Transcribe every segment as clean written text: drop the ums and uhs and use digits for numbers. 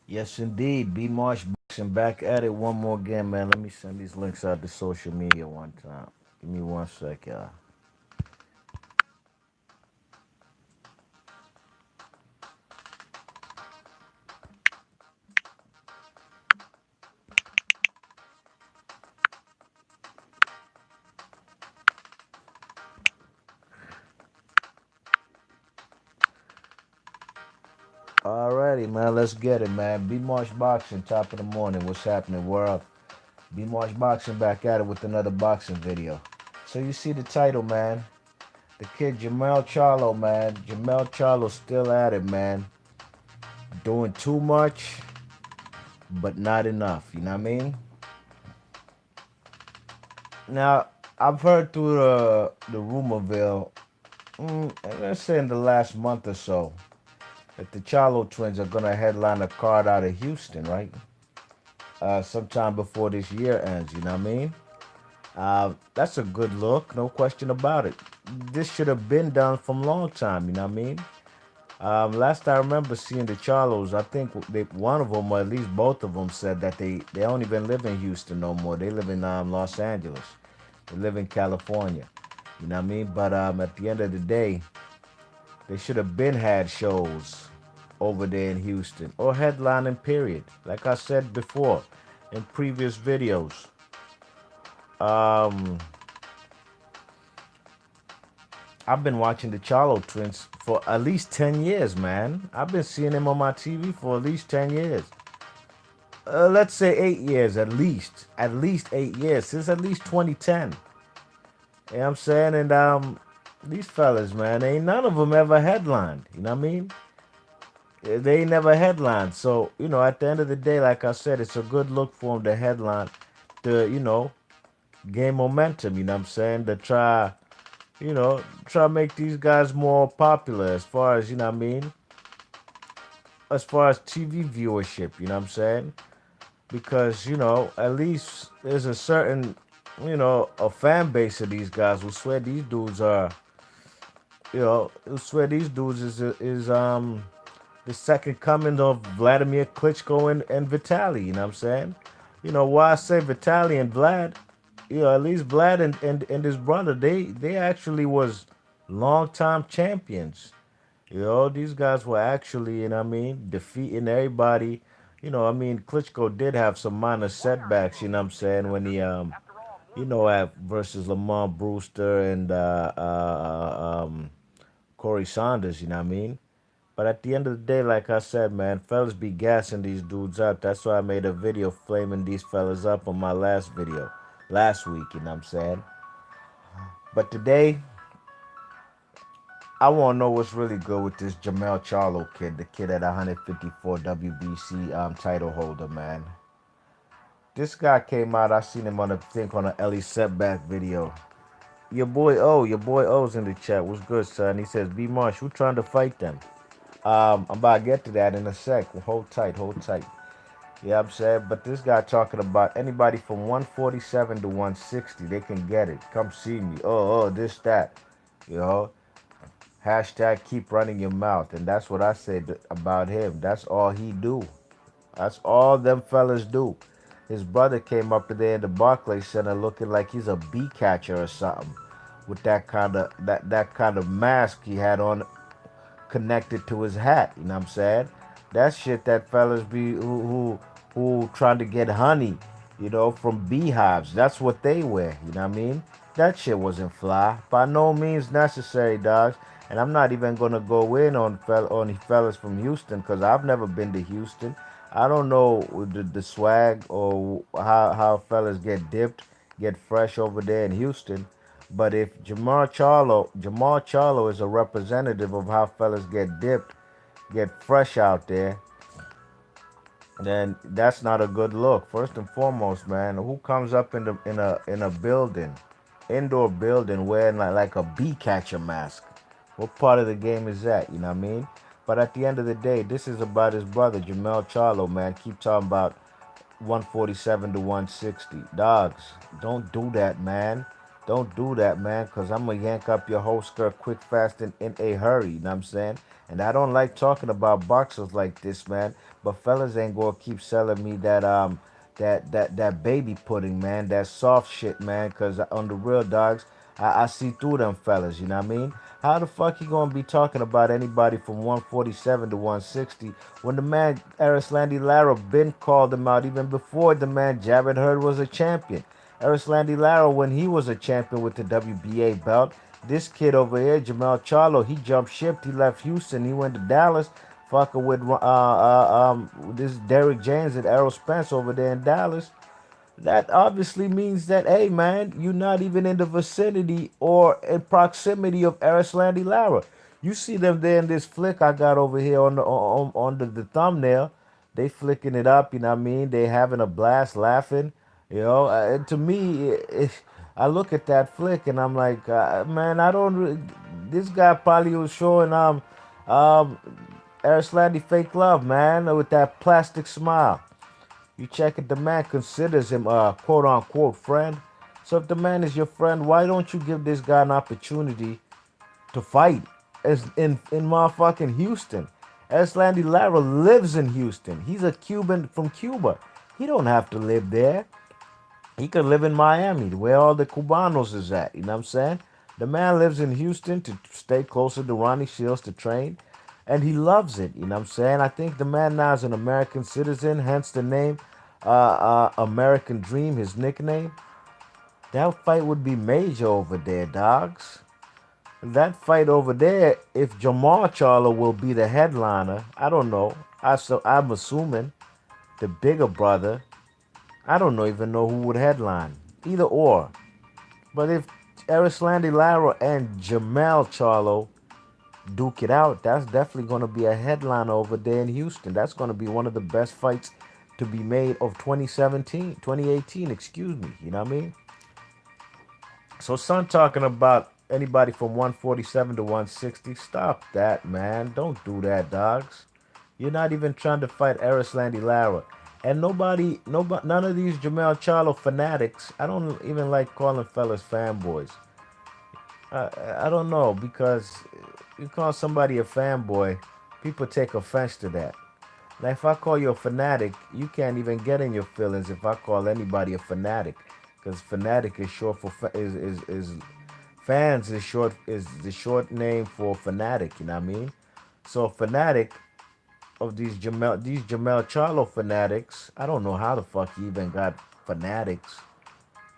Yes, indeed. B Marsh Boxing back at it one more again, man. Let me send these links out to social media one time. Give me one sec, y'all. Alrighty, man. Let's get it, man. B Marsh Boxing, top of the morning. What's happening, world? B Marsh Boxing back at it with another boxing video. So you see the title, man. The kid Jermell Charlo, man. Jermell Charlo still at it, man. Doing too much, but not enough. You know what I mean? Now, I've heard through the rumorville, let's say in the last month or so, that the Charlo twins are gonna headline a card out of Houston, right? Sometime before this year ends. You know what I mean? That's a good look, no question about it. This should have been done from long time. You know what I mean? Last I remember seeing the Charlos, I think one of them, or at least both of them, said that they don't even live in Houston no more. They live in Los Angeles. They live in California. You know what I mean? But at the end of the day, they should have been had shows over there in Houston or headlining. Period. Like I said before in previous videos, um, I've been watching the Charlo twins for at least 10 years, man. I've been seeing them on my TV for at least 10 years. Let's say 8 years at least. At least 8 years since at least 2010. You know what I'm saying? And these fellas, man, ain't none of them ever headlined. You know what I mean? They ain't never headlined. So, at the end of the day, like I said, it's a good look for them to headline to, gain momentum, you know what I'm saying? To try make these guys more popular as far as, you know what I mean? As far as TV viewership, you know what I'm saying? Because, at least there's a certain, a fan base of these guys who swear these dudes are, who swear these dudes is the second coming of Vladimir Klitschko and Vitaly. You know what I'm saying? Why I say Vitaly and Vlad, at least Vlad and his brother, they actually was longtime champions. These guys were actually, you know what I mean, defeating everybody. Klitschko did have some minor setbacks, you know what I'm saying, when he, at versus Lamont Brewster and Corey Saunders, you know what I mean? But at the end of the day, like I said, man, fellas be gassing these dudes up. That's why I made a video flaming these fellas up on my last video, last week, you know what I'm saying? But today, I want to know what's really good with this Jermell Charlo kid, the kid at 154 WBC title holder, man. This guy came out, I seen him on a think on an Ellie setback video. Your boy O's in the chat. What's good, son? He says, B Marsh, who trying to fight them? I'm about to get to that in a sec. Hold tight, hold tight. Yeah, I'm saying, but this guy talking about anybody from 147 to 160, they can get it. Come see me. This, that. You know, hashtag keep running your mouth. And that's what I said about him. That's all he do. That's all them fellas do. His brother came up there in the Barclays Center looking like he's a bee catcher or something, with that kind of mask he had on connected to his hat. You know what I'm saying? That shit that fellas be who trying to get honey, from beehives. That's what they wear. You know what I mean? That shit wasn't fly. By no means necessary, dogs. And I'm not even gonna go in on fellas from Houston because I've never been to Houston. I don't know the swag or how fellas get dipped, get fresh over there in Houston. But if Jamal Charlo is a representative of how fellas get dipped, get fresh out there, then that's not a good look. First and foremost, man, who comes up in a building, indoor building, wearing like a bee catcher mask? What part of the game is that? You know what I mean? But at the end of the day, this is about his brother, Jermell Charlo, man. Keep talking about 147 to 160. Dogs, don't do that, man. Don't do that, man, because I'm going to yank up your whole skirt quick, fast, and in a hurry. You know what I'm saying? And I don't like talking about boxers like this, man. But fellas ain't going to keep selling me that baby pudding, man. That soft shit, man. Because on the real dogs, I see through them fellas, you know what I mean? How the fuck you gonna be talking about anybody from 147 to 160 when the man Erislandy Lara been called him out even before the man Jared Hurd was a champion? Erislandy Lara, when he was a champion with the WBA belt, this kid over here, Jermell Charlo, he jumped ship. He left Houston. He went to Dallas, fucking with this Derrick James and Errol Spence over there in Dallas. That obviously means that, hey man, you're not even in the vicinity or in proximity of Erislandy Lara. You see them there in this flick I got over here on the thumbnail. They flicking it up, you know what I mean? They having a blast, laughing, you know. And to me, I look at that flick and I'm like, man, I don't. This guy probably was showing um Erislandy fake love, man, with that plastic smile. You check it, the man considers him a quote unquote friend. So if the man is your friend, why don't you give this guy an opportunity to fight as in motherfucking Houston? Erislandy Lara lives in Houston. He's a Cuban from Cuba. He don't have to live there. He could live in Miami, where all the Cubanos is at. You know what I'm saying? The man lives in Houston to stay closer to Ronnie Shields to train, and he loves it. You know what I'm saying? I think the man now is an American citizen, hence the name American Dream, his nickname. That fight would be major over there, dogs. That fight over there, if Jamal Charlo will be the headliner, I don't know. I'm assuming the bigger brother. I don't know even know who would headline. Either or. But if Erislandy Lara and Jermell Charlo duke it out, that's definitely going to be a headliner over there in Houston. That's going to be one of the best fights to be made of 2018, excuse me. You know what I mean? So, son, talking about anybody from 147 to 160, stop that, man. Don't do that, dogs. You're not even trying to fight Erislandy Lara. And none of these Jermell Charlo fanatics, I don't even like calling fellas fanboys. I don't know, because you call somebody a fanboy, people take offense to that. Now, if I call you a fanatic, you can't even get in your feelings if I call anybody a fanatic, because fanatic is short for is fans is the short name for fanatic. You know what I mean? So a fanatic of these Jermell Charlo fanatics, I don't know how the fuck he even got fanatics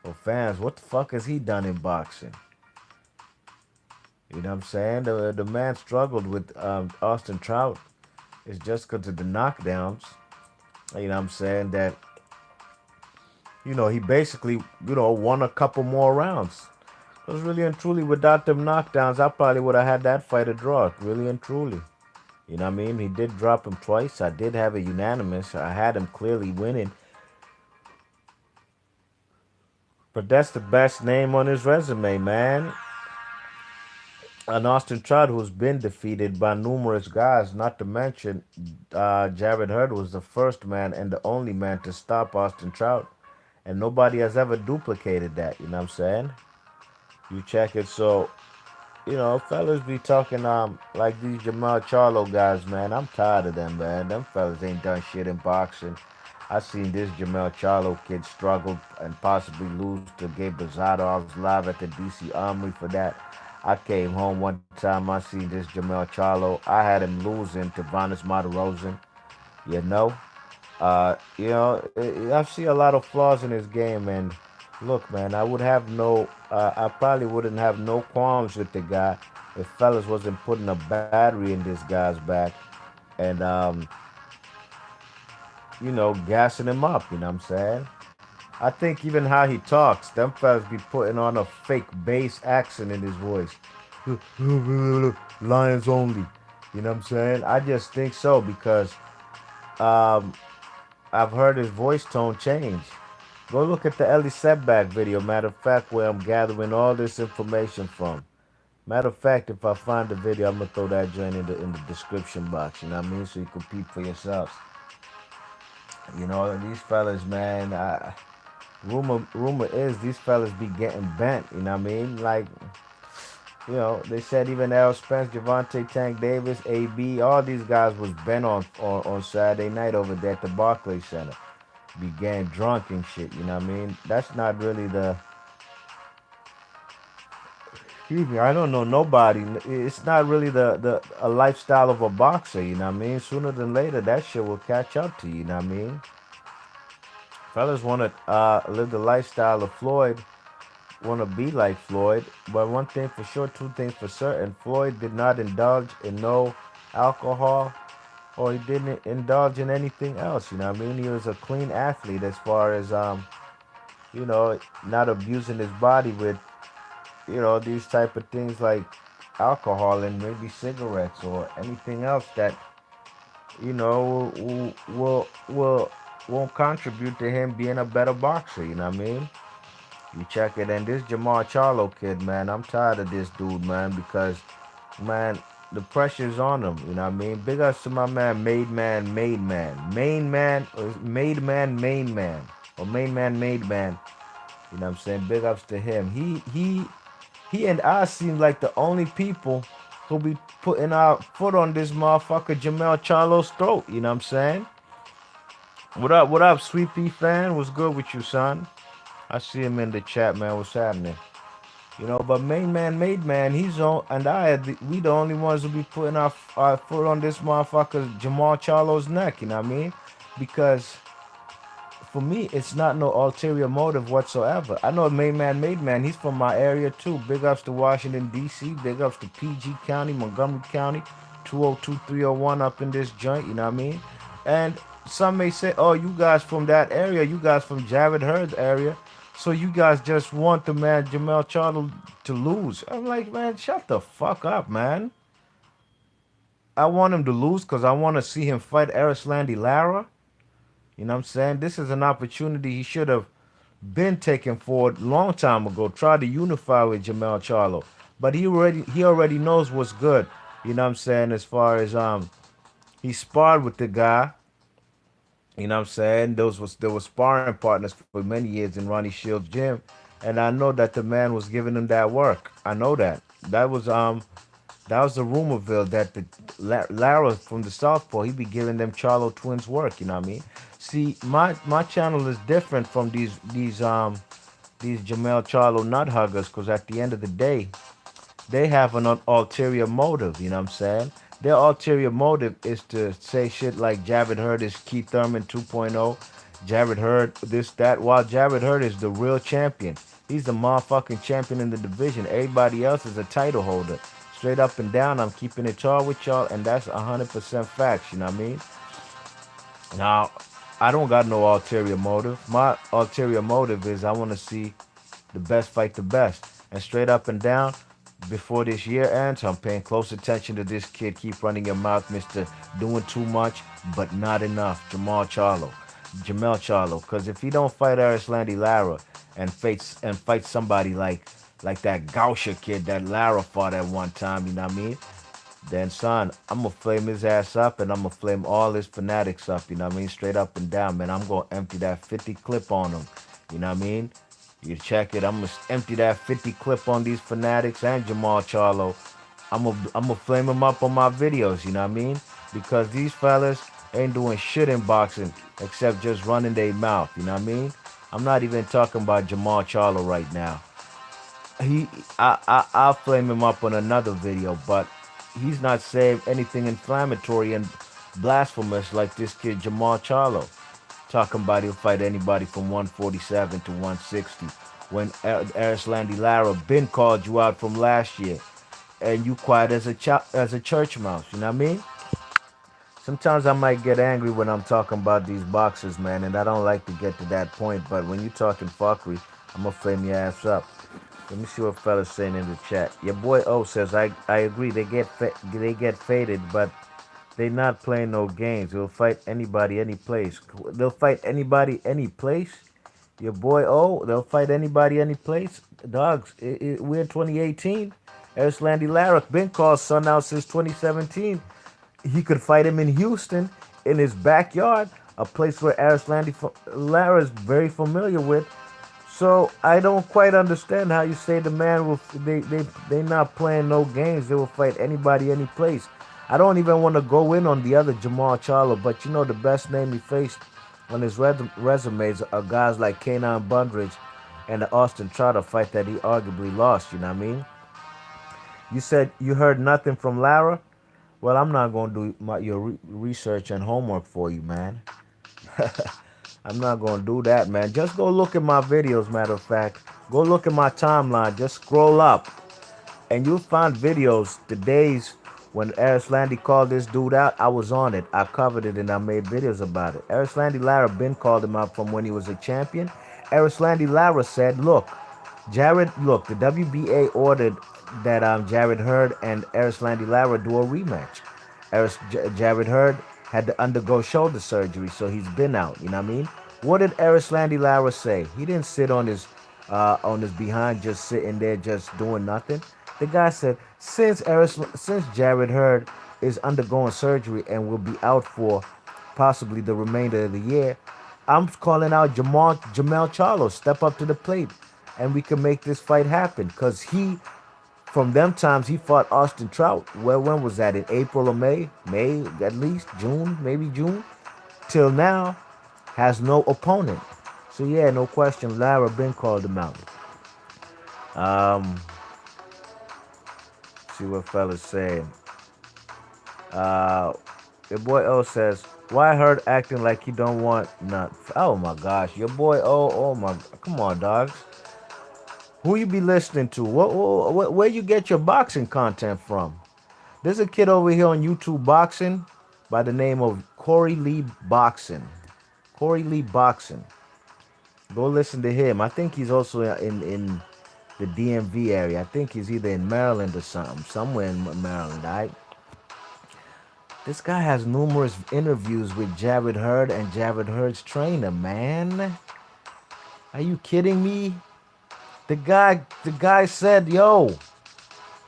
or fans. What the fuck has he done in boxing? You know what I'm saying? The man struggled with Austin Trout. It's just because of the knockdowns. You know what I'm saying? That, he basically, won a couple more rounds. Because really and truly, without them knockdowns, I probably would have had that fight a draw. Really and truly. You know what I mean? He did drop him twice. I did have a unanimous. I had him clearly winning. But that's the best name on his resume, man. And Austin Trout, who's been defeated by numerous guys, not to mention Jared Hurd was the first man and the only man to stop Austin Trout. And nobody has ever duplicated that, you know what I'm saying? You check it. So, fellas be talking like these Jamal Charlo guys, man. I'm tired of them, man. Them fellas ain't done shit in boxing. I seen this Jermell Charlo kid struggle and possibly lose to Gabe Rosado. I was live at the DC Armory for that. I came home one time. I seen this Jermell Charlo. I had him losing to Vanis Martirosyan. You know, I see a lot of flaws in his game. And look, man, I probably wouldn't have no qualms with the guy if fellas wasn't putting a battery in this guy's back and gassing him up. You know what I'm saying? I think even how he talks, them fellas be putting on a fake bass accent in his voice. Lions only. You know what I'm saying? I just think so because um, I've heard his voice tone change. Go look at the Ellie Setback video, matter of fact, where I'm gathering all this information from. Matter of fact, if I find the video, I'm gonna throw that joint in the description box, you know what I mean? So you can peep for yourselves. These fellas, man, Rumor is these fellas be getting bent. You know what I mean? Like, they said even Errol Spence, Javante Tank Davis, AB, all these guys was bent on Saturday night over there at the Barclays Center. Began drunk and shit. You know what I mean? That's not really the. Excuse me. I don't know nobody. It's not really the a lifestyle of a boxer. You know what I mean? Sooner than later, that shit will catch up to you. You know what I mean? Fellas want to live the lifestyle of Floyd, want to be like Floyd. But one thing for sure, two things for certain: Floyd did not indulge in no alcohol, or he didn't indulge in anything else. You know what I mean? He was a clean athlete as far as not abusing his body with these type of things like alcohol and maybe cigarettes or anything else that will won't contribute to him being a better boxer. You know what I mean? You check it, and this Jermell Charlo kid, man, I'm tired of this dude, man, because man, the pressure's on him. You know what I mean? Big ups to my man, main man, or made man, main man, or main man, made man. You know what I'm saying? Big ups to him. He and I seem like the only people who be putting our foot on this motherfucker Jermell Charlo's throat. You know what I'm saying? What up, Sweet Pea fan? What's good with you, son? I see him in the chat, man. What's happening? But main man, made man, he's on, and we the only ones who be putting our foot on this motherfucker Jermell Charlo's neck. You know what I mean? Because for me, it's not no ulterior motive whatsoever. I know main man, made man. He's from my area too. Big ups to Washington D.C. Big ups to PG County, Montgomery County, 202-301 up in this joint. You know what I mean? And some may say, "Oh, you guys from that area. You guys from Jared Hurd's area. So you guys just want the man Jermell Charlo to lose." I'm like, man, shut the fuck up, man. I want him to lose because I want to see him fight Erislandy Lara. You know what I'm saying? This is an opportunity he should have been taken forward long time ago. Tried to unify with Jermell Charlo. But he already knows what's good. You know what I'm saying? As far as he sparred with the guy. You know what I'm saying? There were sparring partners for many years in Ronnie Shields' gym. And I know that the man was giving him that work. I know that. That was the rumorville that the Lara from the Southpaw, he be giving them Charlo twins work, you know what I mean? See, my channel is different from these Jermell Charlo nut huggers, because at the end of the day, they have an ulterior motive, you know what I'm saying? Their ulterior motive is to say shit like Jared Hurd is Keith Thurman 2.0, Jared Hurd this, that, while Jared Hurd is the real champion. He's the motherfucking champion in the division. Everybody else is a title holder. Straight up and down, I'm keeping it tall with y'all, and that's 100% facts, you know what I mean? Now, I don't got no ulterior motive. My ulterior motive is I want to see the best fight the best. And straight up and down, before this year ends, I'm paying close attention to this kid. Keep running your mouth, Mr. Doing too much, but not enough. Jermell Charlo. Because if he don't fight Erislandy Lara and fight somebody like that Gausha kid that Lara fought at one time, you know what I mean? Then, son, I'm going to flame his ass up and I'm going to flame all his fanatics up, you know what I mean? Straight up and down, man. I'm going to empty that 50 clip on him, you know what I mean? You check it. I'm going to empty that 50 clip on these fanatics and Jermell Charlo. I'm gonna flame him up on my videos, you know what I mean? Because these fellas ain't doing shit in boxing except just running their mouth, you know what I mean? I'm not even talking about Jermell Charlo right now. I'll flame him up on another video, but he's not saying anything inflammatory and blasphemous like this kid Jermell Charlo. Talking about he'll fight anybody from 147 to 160. When Erislandy Lara been called you out from last year, and you quiet as a church mouse. You know what I mean? Sometimes I might get angry when I'm talking about these boxers, man, and I don't like to get to that point. But when you talking fuckery, I'm gonna flame your ass up. Let me see what fella's saying in the chat. Your boy O says I agree. They get faded, but they not playing no games. They'll fight anybody, any place. They'll fight anybody, any place. Your boy O, they'll fight anybody, any place. Dogs, we're in 2018. Erislandy Lara been called son out since 2017. He could fight him in Houston, in his backyard, a place where Erislandy Lara is very familiar with. So I don't quite understand how you say the man will. They not playing no games. They will fight anybody, any place. I don't even want to go in on the other Jamal Charlo, but you know the best name he faced on his resumes are guys like Kanan Bundridge and the Austin Trotter fight that he arguably lost. You know what I mean? You said you heard nothing from Lara. Well, I'm not gonna do your research and homework for you, man. I'm not gonna do that, man. Just go look at my videos. Matter of fact, go look at my timeline. Just scroll up, and you'll find videos. The days when Erislandy called this dude out, I was on it. I covered it, and I made videos about it. Erislandy Lara been called him out from when he was a champion. Erislandy Lara said, "Look, look, the WBA ordered that Jared Hurd and Erislandy Lara do a rematch. Jared Hurd had to undergo shoulder surgery, so he's been out. You know what I mean? What did Erislandy Lara say? He didn't sit on his behind, just sitting there, just doing nothing. The guy said, since Jared Hurd is undergoing surgery and will be out for possibly the remainder of the year, I'm calling out Jermell Charlo. Step up to the plate, and we can make this fight happen. Cause from them times, he fought Austin Trout. Well, when was that? In April or May? May at least, June, maybe June. Till now, has no opponent. So yeah, no question. Lara been called him out. Um, see what fellas saying. Uh, your boy O says, "Why Hurt acting like he don't want none?" Oh my gosh, your boy O. Oh my, come on, dogs. Who you be listening to? Where you get your boxing content from? There's a kid over here on YouTube boxing by the name of Corey Lee Boxing. Corey Lee Boxing. Go listen to him. I think he's also in the DMV area. I think he's either in Maryland or something, somewhere in Maryland. Right? This guy has numerous interviews with Jared Hurd and Jared Hurd's trainer. Man, are you kidding me? The guy said, "Yo,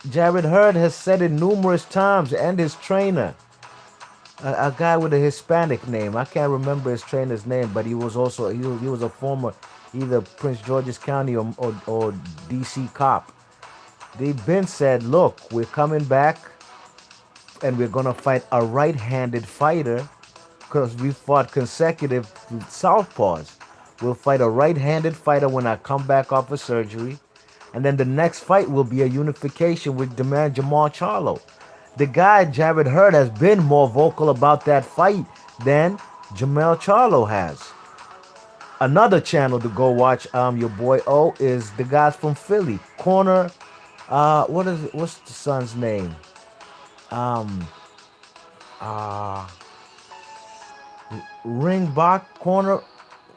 Jared Hurd has said it numerous times, and his trainer, a guy with a Hispanic name. I can't remember his trainer's name, but he was also he was a former either Prince George's County or DC cop. They've been said, look, we're coming back, and we're gonna fight a right-handed fighter because we fought consecutive southpaws. We'll fight a right-handed fighter when I come back off of surgery, and then the next fight will be a unification with the man Jamal Charlo." The guy Jared Hurd has been more vocal about that fight than Jermell Charlo has. Another channel to go watch, your boy O, is the guys from Philly. Corner, what is it? What's the son's name? Um, uh, Ring Box Corner,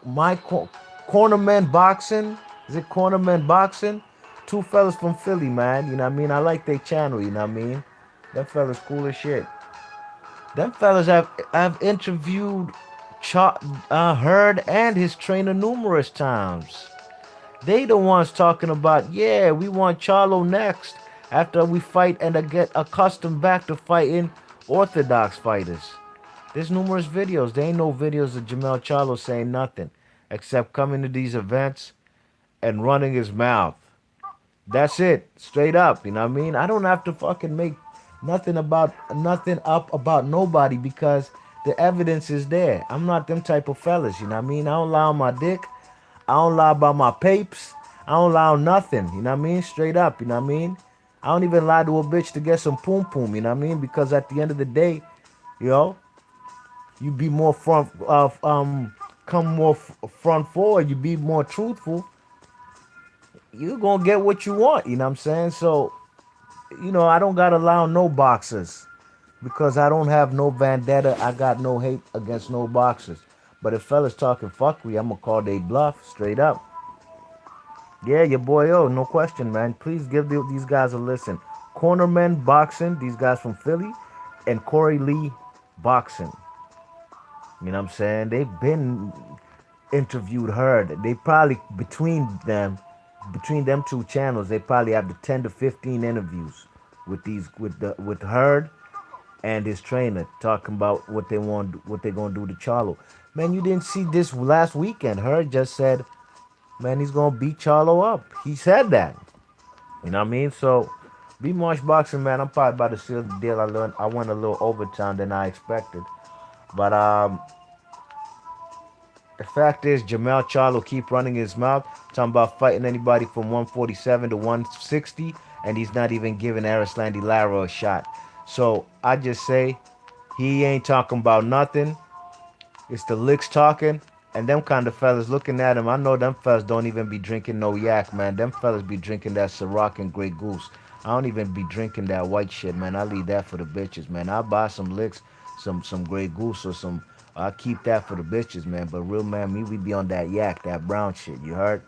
Cornerman Boxing. Is it Cornerman Boxing? Two fellas from Philly, man. You know what I mean? I like their channel. You know what I mean? Them fellas cool as shit. Them fellas have interviewed Hurd and his trainer numerous times. They the ones talking about, yeah, we want Charlo next after we fight and get accustomed back to fighting orthodox fighters. There's numerous videos. There ain't no videos of Jermell Charlo saying nothing except coming to these events and running his mouth. That's it. Straight up. You know what I mean? I don't have to fucking make nothing up about nobody because the evidence is there. I'm not them type of fellas, you know what I mean? I don't lie on my dick. I don't lie about my papes. I don't lie on nothing, you know what I mean? Straight up, you know what I mean? I don't even lie to a bitch to get some poom poom, you know what I mean? Because at the end of the day, you know, you be more come more front forward, you be more truthful, you're gonna get what you want, you know what I'm saying? So, I don't gotta lie on no boxers because I don't have no vendetta. I got no hate against no boxers. But if fellas talking fuckery, I'm gonna call they bluff straight up. Yeah, your boy O, no question, man. Please give these guys a listen. Cornermen Boxing, these guys from Philly, and Corey Lee Boxing. You know what I'm saying? They've been interviewed Hurd. They probably between them two channels, they probably have the 10 to 15 interviews with Hurd and his trainer talking about what they're gonna do to Charlo. Man, you didn't see this last weekend. Hurd just said, man, he's gonna beat Charlo up. He said that. You know what I mean? So, B Marsh Boxing, man, I'm probably about to seal the deal. I went a little overtime than I expected. But the fact is, Jermell Charlo keep running his mouth, talking about fighting anybody from 147 to 160, and he's not even giving Erislandy Lara a shot. So I just say he ain't talking about nothing. It's the licks talking, and them kind of fellas looking at him. I know them fellas don't even be drinking no yak, man. Them fellas be drinking that Ciroc and Grey Goose. I don't even be drinking that white shit, man. I leave that for the bitches, man. I buy some licks, some Grey Goose or some. I keep that for the bitches, man. But real man, me we be on that yak, that brown shit. You heard?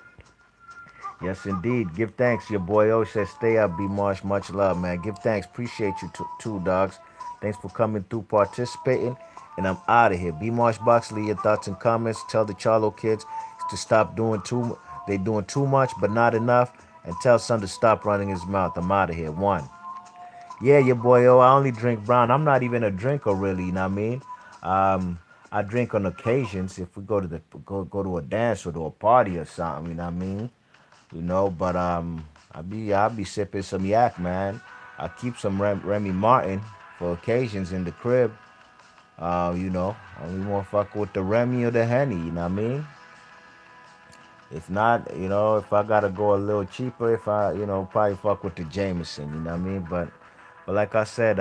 Yes, indeed. Give thanks. Your boy O says, stay up, B Marsh. Much love, man. Give thanks. Appreciate you too, dogs. Thanks for coming through, participating. And I'm out of here. B Marsh Boxley, your thoughts and comments. Tell the Charlo kids to stop doing too They doing too much, but not enough. And tell son to stop running his mouth. I'm out of here. One. Yeah, your boy O, I only drink brown. I'm not even a drinker really, you know what I mean? Um, I drink on occasions if we go to a dance or to a party or something, you know what I mean? But I be sipping some yak, man. I keep some Remy Martin for occasions in the crib. I only want to fuck with the Remy or the Henny, you know what I mean? If not, if I gotta go a little cheaper, if I, probably fuck with the Jameson, you know what I mean? But like I said,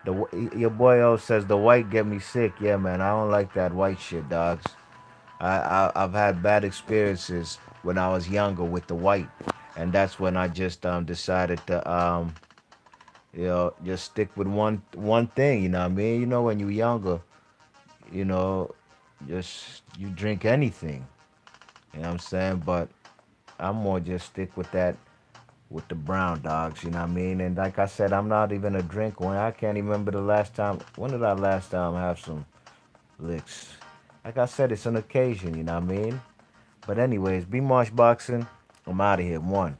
your boy O says the white get me sick. Yeah, man, I don't like that white shit, dogs. I've had bad experiences when I was younger with the white, and that's when I just decided to just stick with one thing. You know what I mean? When you're younger, you know, just you drink anything. You know what I'm saying? But I'm more just stick with that with the brown dogs. You know what I mean? And like I said, I'm not even a drinker. When I can't even remember the last time. When did I last time have some licks? Like I said, it's an occasion. You know what I mean? But anyways, B Marsh Boxing. I'm out of here. One.